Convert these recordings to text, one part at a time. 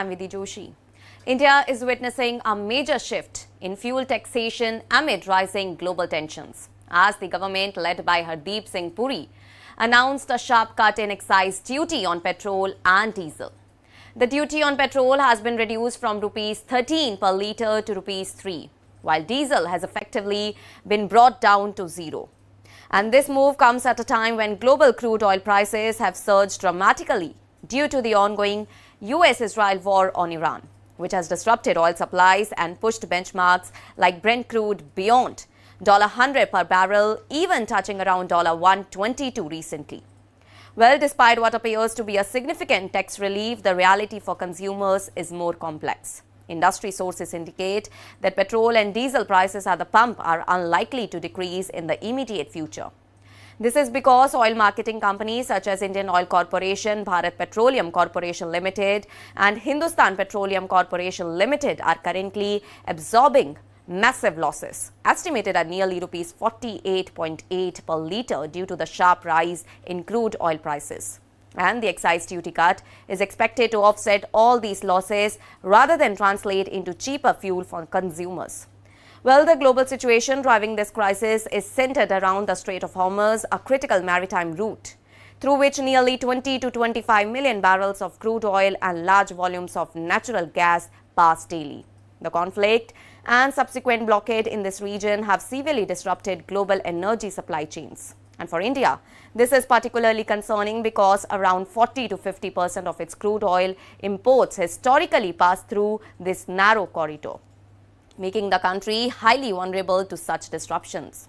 I'm Vidhi Joshi. India is witnessing a major shift in fuel taxation amid rising global tensions, as the government led by Hardeep Singh Puri announced a sharp cut in excise duty on petrol and diesel. The duty on petrol has been reduced from Rs 13 per litre to Rs 3, while diesel has effectively been brought down to zero. And this move comes at a time when global crude oil prices have surged dramatically due to the ongoing US-Israel war on Iran, which has disrupted oil supplies and pushed benchmarks like Brent crude beyond $100 per barrel, even touching around $122 recently. Well, despite what appears to be a significant tax relief, the reality for consumers is more complex. Industry sources indicate that petrol and diesel prices at the pump are unlikely to decrease in the immediate future. This is because oil marketing companies such as Indian Oil Corporation, Bharat Petroleum Corporation Limited and Hindustan Petroleum Corporation Limited are currently absorbing massive losses, estimated at nearly Rs 48.8 per litre due to the sharp rise in crude oil prices. And the excise duty cut is expected to offset all these losses rather than translate into cheaper fuel for consumers. Well, the global situation driving this crisis is centered around the Strait of Hormuz, a critical maritime route through which nearly 20 to 25 million barrels of crude oil and large volumes of natural gas pass daily. The conflict and subsequent blockade in this region have severely disrupted global energy supply chains. And for India, this is particularly concerning because around 40 to 50% of its crude oil imports historically pass through this narrow corridor, making the country highly vulnerable to such disruptions.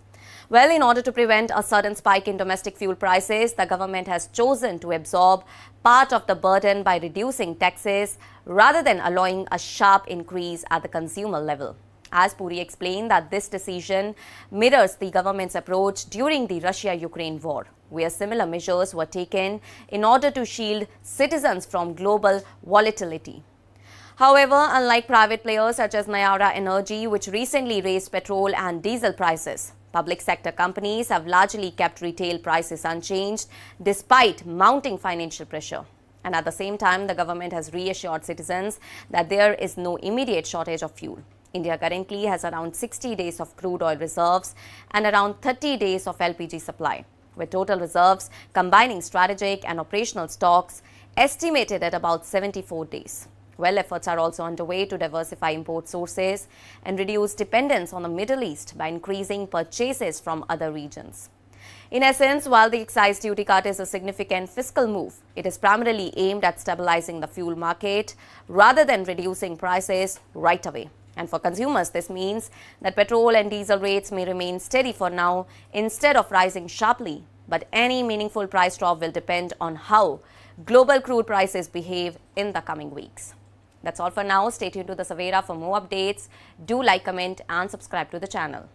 Well, in order to prevent a sudden spike in domestic fuel prices, the government has chosen to absorb part of the burden by reducing taxes rather than allowing a sharp increase at the consumer level. As Puri explained, that this decision mirrors the government's approach during the Russia-Ukraine war, where similar measures were taken in order to shield citizens from global volatility. However, unlike private players such as Nayara Energy, which recently raised petrol and diesel prices, public sector companies have largely kept retail prices unchanged despite mounting financial pressure. And at the same time, the government has reassured citizens that there is no immediate shortage of fuel. India currently has around 60 days of crude oil reserves and around 30 days of LPG supply, with total reserves combining strategic and operational stocks estimated at about 74 days. Well, efforts are also underway to diversify import sources and reduce dependence on the Middle East by increasing purchases from other regions. In essence, while the excise duty cut is a significant fiscal move, it is primarily aimed at stabilizing the fuel market rather than reducing prices right away. And for consumers, this means that petrol and diesel rates may remain steady for now instead of rising sharply. But any meaningful price drop will depend on how global crude prices behave in the coming weeks. That's all for now. Stay tuned to the Savera for more updates. Do like, comment and subscribe to the channel.